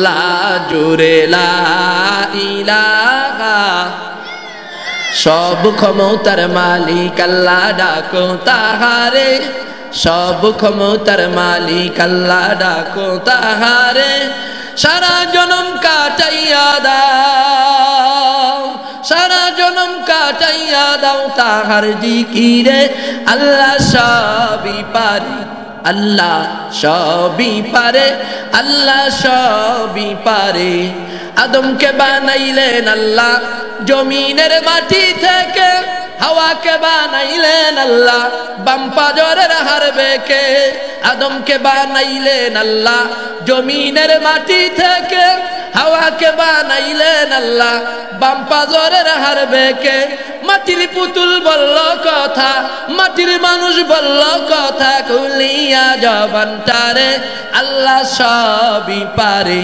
লা জোরে লা ইলাহা। সব ক্ষমতার মালিক আল্লাহ, ডাকো তাহারে। সব ক্ষমতার মালিক আল্লাহ, ডাকো তাহারে। সারা জনম কাটাইয়া দাও, সারা জনম কাটাইয়া দাও তাহার জিকিরে। আল্লাহ সবই পারে, আল্লাহ সবই পারে, আল্লাহ সবই পারে। আদমকে বানাইলেন আল্লাহ জমিনের মাটি থেকে, হাওয়াকে বানাইলেন আল্লাহ বাম পাজরের হাড় বেঁকে। আদমকে বানাইলেন আল্লাহ জমিনের মাটি থেকে, হাওয়াকে বানাইলেন আল্লাহ বাম পাজরের হাড় বেঁকে। মাটির পুতুল বলল কথা, মাটির মানুষ বলল কথা, খুলিয়া জবানটারে আল্লাহ সবই পারে,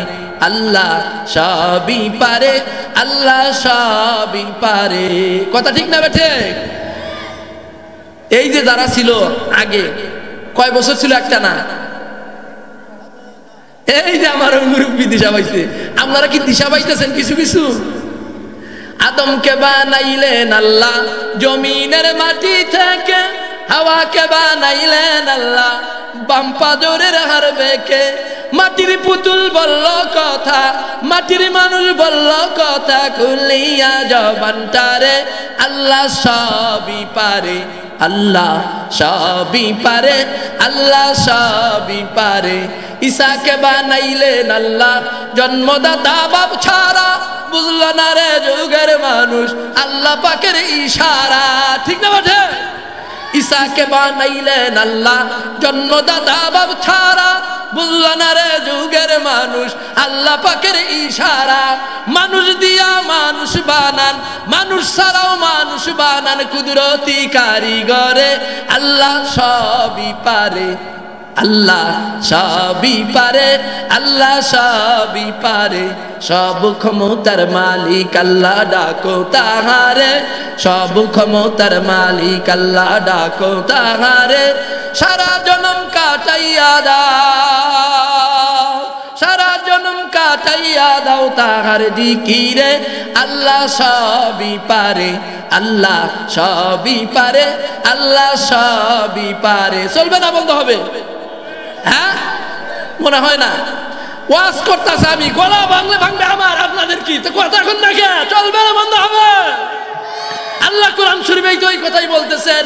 আল্লাহ সবই পারে, আল্লাহ সবই পারে। কথা ঠিক না বেঠে? এই যে যারা ছিল আগে, কয় বছর ছিল একটা না? এই যে আমার মুরব্বী দিশা পাইছে, আপনারা কি দিশা পাইতেছেন কিছু কিছু? আদমকে বানাইলেন আল্লাহ জমিনের মাটি থেকে, হাওয়াকে বানাইলেন আল্লাহ বাম পাজরের হাড় বেঁকে। মাটির পুতুল বলল কথা, মাটির মানুষ বলল কথা, খুলিয়া জবানটারে আল্লাহ সবই পারে, আল্লাহ সবই পারে, আল্লাহ সবই পারে। ঈসাকে বানাইলেন আল্লাহ জন্মদাতা বাপ ছাড়া, বুঝল না রে যুগের মানুষ আল্লাহ পাকের ইশারা। ঠিক না বটে? ঈসাকে বানাইলেন আল্লাহ জন্মদাতা বাপ ছাড়া, বুঝল না রে যুগের মানুষ আল্লাহ পাকের ইশারা। মানুষ দিয়া মানুষ বানান, মানুষ ছাড়াও মানুষ বানান, কুদরতি কারিগরে আল্লাহ সবই পারে, আল্লাহ সবই পারে, আল্লাহ সবই পারে। সব ক্ষমতার মালিক আল্লাহ ডাকো তাহারে, সব ক্ষমতার মালিক আল্লাহ ডাকো তাহারে। সারা জনম কাটাইয়া দাও, সারা জনম কাটাইয়া দাও তাহার জিকিরে, আল্লাহ সবই পারে, আল্লাহ সবই পারে, আল্লাহ সবই পারে। চলবে না বন্ধ হবে? হ্যাঁ মনে হয় না? ওয়াজ করতেছে আমি, গলা ভাঙলে ভাঙবে আমার, আপনাদের কি কথা এখন দেখে চলবে না বন্ধ হবে? আল্লাহ কোরআন শরীফে তো এই কথাই বলতেছেন,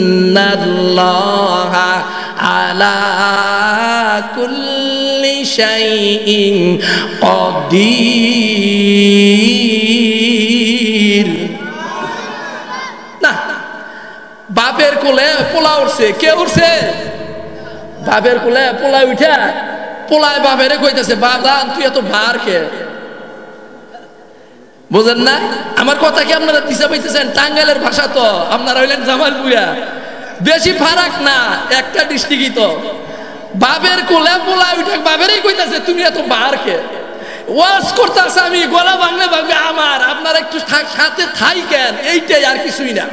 ইন্নাল্লাহা আলা কুল্লি শাইইন কাদির। না, বাপের কোলে পোলা উঠছে, কে উঠছে? বাপের কোলে পোলা উঠা, পোলায় বাপেরে কইতেছে, বাবা তুই এত ভার কে? বুঝেন না আমার কথা? কি আপনারা দিশা পাইতেছেন? টাঙ্গাইলের ভাষা তো, আপনারা হইলেন জামালপুরা, বেশি ফারাক না, একটা ডিস্ট্রিক্টই তো। বাপের কোলে পোলা উঠা বাপেরই কইতেছে তুমি এত ভার কে? ওয়াজ করতেছে আমি, গলা ভাঙলে ভাঙবে আমার, আপনারা একটু সাথে থাই কেন, এইটাই আর কিছুই না।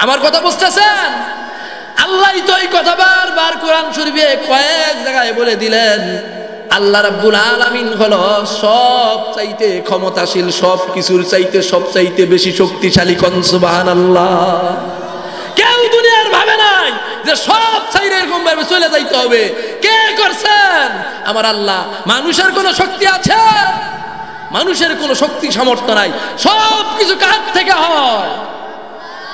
আমার কথা বুঝতেছেন? আল্লাহ তো এই কথা বারবার কোরআন শরীফে কয়েক জায়গায় বলে দিলেন। আল্লাহ রাব্বুল আলামিন হলো সব চাইতে ক্ষমতাশীল, সব কিছুর চাইতে সব চাইতে বেশি শক্তিশালী। কোন সুবহানাল্লাহ। কেউ দুনিয়ার ভাবে নাই যে সব চাইতে এরকম ভাবে চলে যাইতে হবে। কে করছেন? আমার আল্লাহ। মানুষের কোনো শক্তি আছে? মানুষের কোনো শক্তি সামর্থ্য নাই। সব কিছু কার থেকে হয়?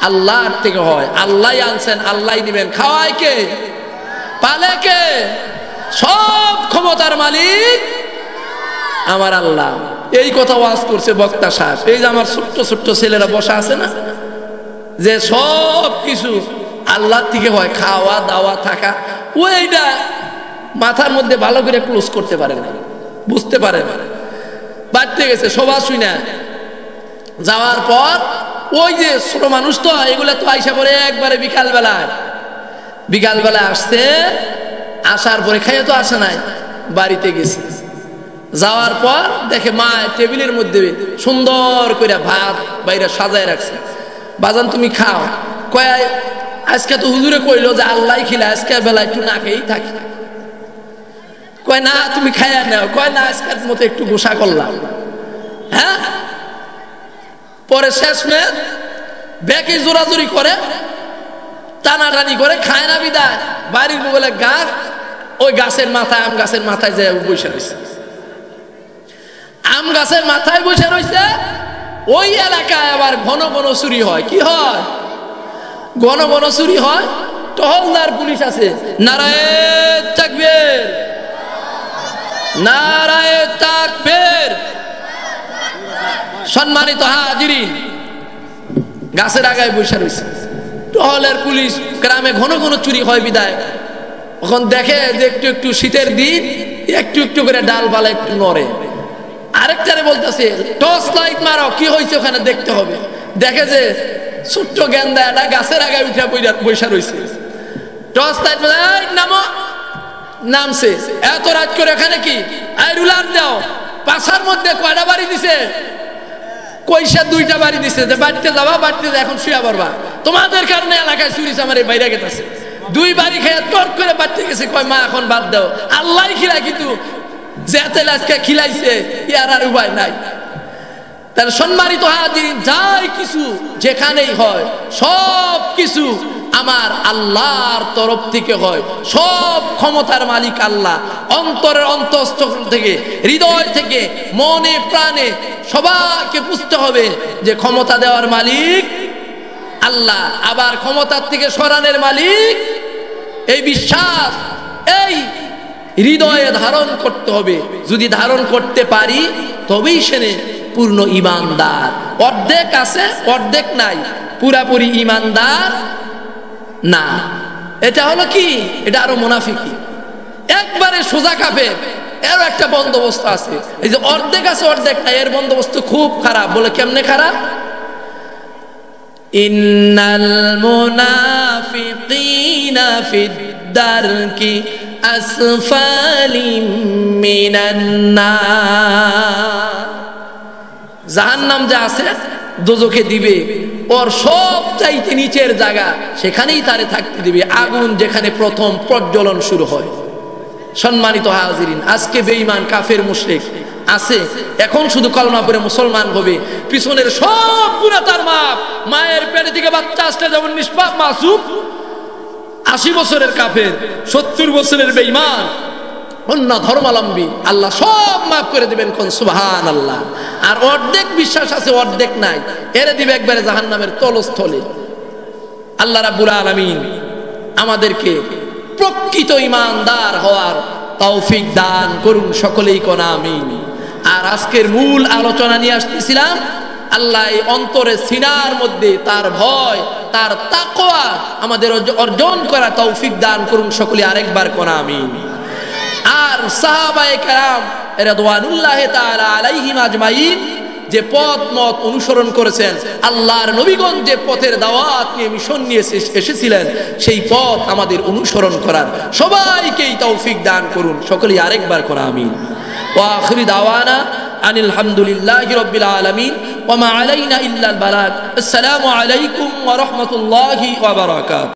আল্লাহর থেকে হয়। আল্লাহ আনছেন, আল্লাহ দিবেন। খাওয়ায় কে? পালে কে? সব ক্ষমতার মালিক আমার আল্লাহ। এই কথা ওয়াজ করছে বক্তা সাহেব। এই যে আমার ছোট্ট ছোট্ট ছেলেরা বসা আছে না, যে সব কিছু আল্লাহর থেকে হয়, খাওয়া দাওয়া থাকা, ওইটা মাথার মধ্যে ভালো করে ক্লোজ করতে পারে না, বুঝতে পারে না। বাড়তে গেছে সবার শুনে যাওয়ার পর ওই যে ছোট মানুষ তো, এগুলা তো আইসা পরে একবারে বিকালবেলায় আসছে। আসার পরে খাইয়ে তো আসে নাই, বাড়িতে গেছে। যাওয়ার পর দেখে মা টেবিলের মধ্যে সুন্দর করে ভাত বাইরে সাজায় রাখছে। বাজান তুমি খাও। কয় আজকে তো হুজুরে কইলো যে আল্লাহ খিলা, আজকে বেলা একটু না খেয়েই থাকি। কয় না তুমি খাইয়া নাও। কয় না আজকের মতো একটু গোসা করলাম। হ্যাঁ, পরে শেষমেশ ব্যাকে জোরাজুরি করে, টানাটানি করে, খায় না বিদায়। বাড়ির বগলে গাছ, ওই গাছের মাথায়, আম গাছের মাথায় যায় বসে রয়েছে। আম গাছের মাথায় বসে রয়েছে। ওই এলাকায় আবার ঘন ঘন চুরি হয়। কি হয়? ঘন ঘন চুরি হয়। টহলদার পুলিশ আছে। নারায়ে তাকবীর, নারায়ে তাকবীর, সম্মানিত হাজিরিন, গাছের আগায় বসে রয়েছে। টহলের পুলিশ, গ্রামে ঘন ঘন চুরি হয় বিদায়, এখন দেখে যে একটু একটু শীতের দিন একটু একটু করে ডালপালা একটু নড়ে। আরেকটারে বলতেছে টর্চ লাইট মারো, কি হয়েছে ওখানে দেখতে হবে। দেখে যে ছোট্ট গেন্দা একটা গাছের আগায় উঠে বসে রয়েছে। টর্চ লাইট নামো, নামছে। এত রাত করে এখানে কি? রুলার দাও, পাশার মধ্যে কয়টা বাড়ি দিছে? কইসা 2টা বাড়ি দিছে, যে বাড়িতে যাবা, বাড়িতে এখন শুয়া পড়বা, তোমাদের কারণে এলাকায় চুরি আমার এই বাইরে গেছে। 2 বাড়ি খেয়ে তর করে বাড়তে গেছে, কয় মা এখন বাদ দাও, আল্লাহ খিলায়, কিন্তু যে তেল আজকে খিলাইছে ইয়ার আর উপায় নাই। তার সম্মানিত হাজিরিন, যাই কিছু যেখানেই হয় সব কিছু আমার আল্লাহর তরফ থেকে হয়। সব ক্ষমতার মালিক আল্লাহ। অন্তরের অন্তঃস্থল থেকে, হৃদয় থেকে, মনে প্রাণে সবাইকে বুঝতে হবে যে ক্ষমতা দেওয়ার মালিক আল্লাহ, আবার ক্ষমতার থেকে সরানোর মালিক। এই বিশ্বাস এই হৃদয়ে ধারণ করতে হবে। যদি ধারণ করতে পারি তবেই সেনে পূর্ণ ঈমানদার। অর্ধেক আছে, অর্ধেক নাই, পুরাপুরি ঈমানদার না। এটা হলো কি? এটা আরো মুনাফিকি, একবারে সোজা কাফের। এর একটা বন্দোবস্ত আছে। এই যে অর্ধেক আছে অর্ধেক নাই, এর বন্দোবস্ত খুব খারাপ। বলে কেমনে খারাপ? ইন্নাল মুনাফিকিনা ফিদ দারকি আসফালিম মিনান নার। জাহান্নাম যা আছে দোজখে দিবে, ওর সব চাইতে নিচের জায়গা, সেখানেই তারে থাকতে দিবে। আগুন যেখানে প্রথম প্রজ্বলন শুরু হয়। সম্মানিত হাজিরিন, আজকে বেঈমান কাফের মুশরিক আছে, এখন শুধু কলমা পড়ে মুসলমান হবে, পিছনের সব গুনাহ তার মাপ। মায়ের পেটে থেকে বাচ্চা আসলে যেমন নিষ্পাপ মাসুম, 80 বছরের কাফের, 70 বছরের বেঈমান, অন্য ধর্মাবলম্বী, আল্লাহ সব মাফ করে দিবেন। কোন সুবহানাল্লাহ। আর অর্ধেক বিশ্বাস আছে, অর্ধেক নাই, এরে দিবে একবারে জাহান্নামের তলস্থলে। আল্লাহ রাব্বুল আলামিন আমাদেরকে প্রকৃত ঈমানদার হওয়ার তৌফিক দান করুন, সকলেই কোন আমিন। আর আজকের মূল আলোচনা নিয়ে আসতেছিলাম, আল্লাহ এই অন্তরে সিনার মধ্যে তার ভয়, তার তাকওয়া আমাদের অর্জন করা তৌফিক দান করুন, সকলে আরেকবার কোন আমিন। আর সাহাবায়ে কেরাম রাদিয়াল্লাহু তাআলা আলাইহিম আজমাইন যে পথ মত অনুসরণ করেছেন, আল্লাহর নবীগণ যে পথের দাওয়াত নিয়ে মিশন নিয়ে এসেছিলেন, সেই পথ আমাদের অনুসরণ করার সবাইকেই তৌফিক দান করুন, সকলেই আরেকবার কোন আমিন। ওয়া আখিরু দাওয়ানা আনিল হামদুলিল্লাহি রাব্বিল আলামিন ওয়া মা আলাইনা ইল্লাল বালাগ। আসসালামু আলাইকুম ওয়া রাহমাতুল্লাহি ওয়া বারাকাতুহু।